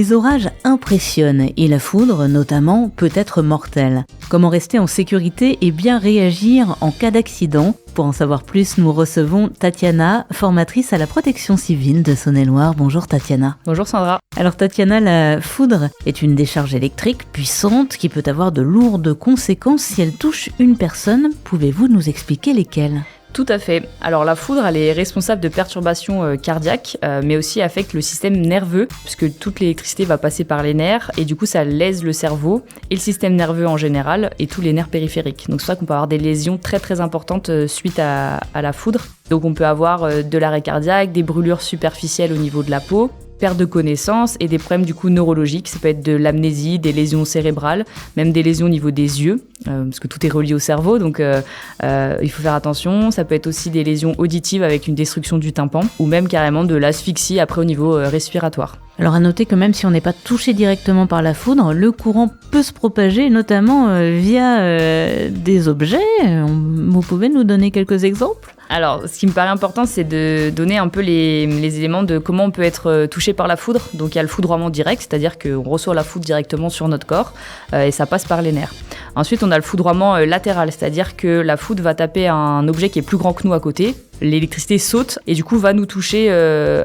Les orages impressionnent et la foudre, notamment, peut être mortelle. Comment rester en sécurité et bien réagir en cas d'accident ? Pour en savoir plus, nous recevons Tatiana, formatrice à la protection civile de Saône-et-Loire. Bonjour Tatiana. Bonjour Sandra. Alors Tatiana, la foudre est une décharge électrique puissante qui peut avoir de lourdes conséquences si elle touche une personne. Pouvez-vous nous expliquer lesquelles ? Tout à fait. Alors la foudre, elle est responsable de perturbations cardiaques, mais aussi affecte le système nerveux, puisque toute l'électricité va passer par les nerfs, et du coup ça lèse le cerveau, et le système nerveux en général, et tous les nerfs périphériques. Donc c'est pour ça qu'on peut avoir des lésions très très importantes suite à la foudre. Donc on peut avoir de l'arrêt cardiaque, des brûlures superficielles au niveau de la peau, perte de connaissance et des problèmes du coup neurologiques. Ça peut être de l'amnésie, des lésions cérébrales, même des lésions au niveau des yeux, parce que tout est relié au cerveau, donc il faut faire attention. Ça peut être aussi des lésions auditives avec une destruction du tympan, ou même carrément de l'asphyxie après au niveau respiratoire. Alors à noter que même si on n'est pas touché directement par la foudre, le courant peut se propager, notamment via des objets. Vous pouvez nous donner quelques exemples ? Alors, ce qui me paraît important, c'est de donner un peu les éléments de comment on peut être touché par la foudre. Donc, il y a le foudroiement direct, c'est-à-dire qu'on reçoit la foudre directement sur notre corps et ça passe par les nerfs. Ensuite, on a le foudroiement latéral, c'est-à-dire que la foudre va taper un objet qui est plus grand que nous à côté. L'électricité saute et du coup va nous toucher.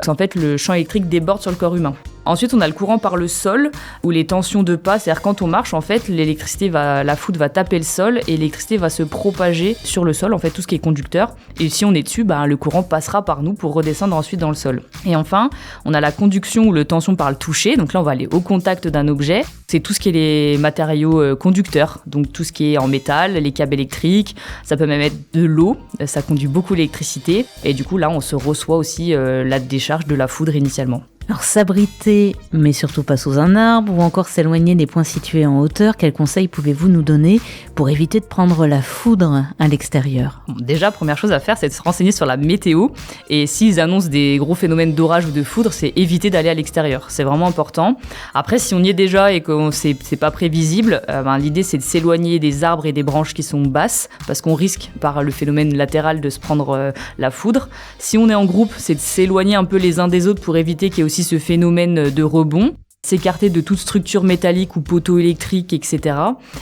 En fait, le champ électrique déborde sur le corps humain. Ensuite, on a le courant par le sol, où les tensions de pas, c'est-à-dire quand on marche, en fait, la foudre va taper le sol et l'électricité va se propager sur le sol, en fait, tout ce qui est conducteur. Et si on est dessus, le courant passera par nous pour redescendre ensuite dans le sol. Et enfin, on a la conduction ou le tension par le toucher. Donc là, on va aller au contact d'un objet. C'est tout ce qui est les matériaux conducteurs, donc tout ce qui est en métal, les câbles électriques. Ça peut même être de l'eau, ça conduit beaucoup l'électricité. Et du coup, là, on se reçoit aussi la décharge de la foudre initialement. Alors s'abriter, mais surtout pas sous un arbre, ou encore s'éloigner des points situés en hauteur, quels conseils pouvez-vous nous donner pour éviter de prendre la foudre à l'extérieur ? Déjà, première chose à faire, c'est de se renseigner sur la météo. Et s'ils annoncent des gros phénomènes d'orage ou de foudre, c'est éviter d'aller à l'extérieur. C'est vraiment important. Après, si on y est déjà et que c'est pas prévisible, l'idée c'est de s'éloigner des arbres et des branches qui sont basses, parce qu'on risque par le phénomène latéral de se prendre la foudre. Si on est en groupe, c'est de s'éloigner un peu les uns des autres pour éviter qu'il y ait aussi ce phénomène de rebond, s'écarter de toute structure métallique ou poteau électrique, etc.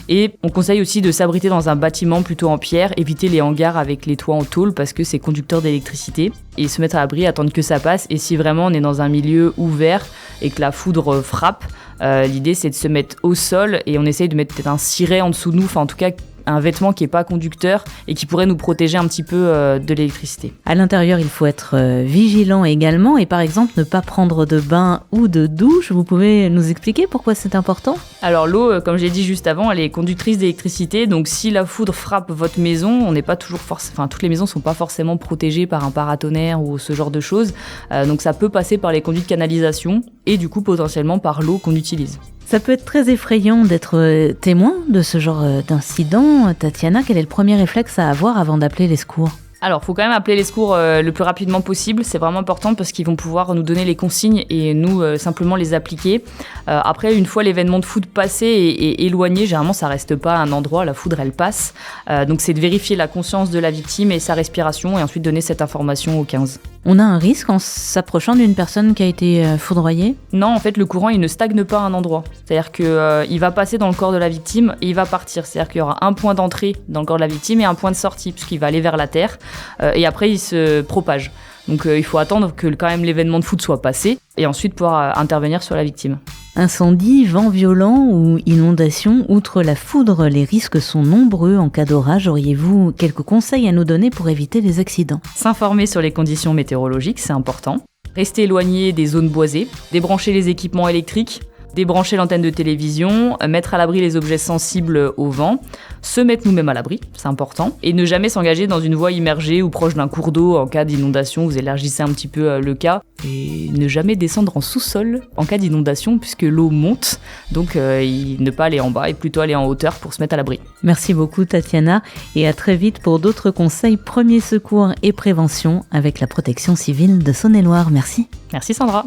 Et on conseille aussi de s'abriter dans un bâtiment plutôt en pierre, éviter les hangars avec les toits en tôle parce que c'est conducteur d'électricité, et se mettre à l'abri, attendre que ça passe. Et si vraiment on est dans un milieu ouvert et que la foudre frappe, l'idée c'est de se mettre au sol et on essaye de mettre peut-être un ciré en dessous de nous, en tout cas un vêtement qui n'est pas conducteur et qui pourrait nous protéger un petit peu de l'électricité. À l'intérieur, il faut être vigilant également et par exemple ne pas prendre de bain ou de douche. Vous pouvez nous expliquer pourquoi c'est important ? Alors l'eau, comme j'ai dit juste avant, elle est conductrice d'électricité, donc si la foudre frappe votre maison, on n'est pas toujours toutes les maisons ne sont pas forcément protégées par un paratonnerre ou ce genre de choses, donc ça peut passer par les conduits de canalisation et du coup potentiellement par l'eau qu'on utilise. Ça peut être très effrayant d'être témoin de ce genre d'incident. Tatiana, quel est le premier réflexe à avoir avant d'appeler les secours ? Alors, il faut quand même appeler les secours le plus rapidement possible. C'est vraiment important parce qu'ils vont pouvoir nous donner les consignes et nous simplement les appliquer. Après, une fois l'événement de foudre passé et éloigné, généralement, ça reste pas à un endroit. La foudre, elle passe. Donc, c'est de vérifier la conscience de la victime et sa respiration et ensuite donner cette information au 15. On a un risque en s'approchant d'une personne qui a été foudroyée ? Non, en fait, le courant, il ne stagne pas à un endroit. C'est-à-dire qu'il va passer dans le corps de la victime et il va partir. C'est-à-dire qu'il y aura un point d'entrée dans le corps de la victime et un point de sortie, puisqu'il va aller vers la terre. Et après, il se propage. Donc, il faut attendre que quand même l'événement de foudre soit passé et ensuite pouvoir intervenir sur la victime. Incendie, vent violent ou inondation, outre la foudre, les risques sont nombreux en cas d'orage. Auriez-vous quelques conseils à nous donner pour éviter les accidents ? S'informer sur les conditions météorologiques, c'est important. Rester éloigné des zones boisées, débrancher les équipements électriques, débrancher l'antenne de télévision, mettre à l'abri les objets sensibles au vent, se mettre nous-mêmes à l'abri, c'est important, et ne jamais s'engager dans une voie immergée ou proche d'un cours d'eau en cas d'inondation. Vous élargissez un petit peu le cas, et ne jamais descendre en sous-sol en cas d'inondation puisque l'eau monte, donc ne pas aller en bas et plutôt aller en hauteur pour se mettre à l'abri. Merci beaucoup Tatiana et à très vite pour d'autres conseils premiers secours et prévention avec la protection civile de Saône-et-Loire. Merci. Merci Sandra.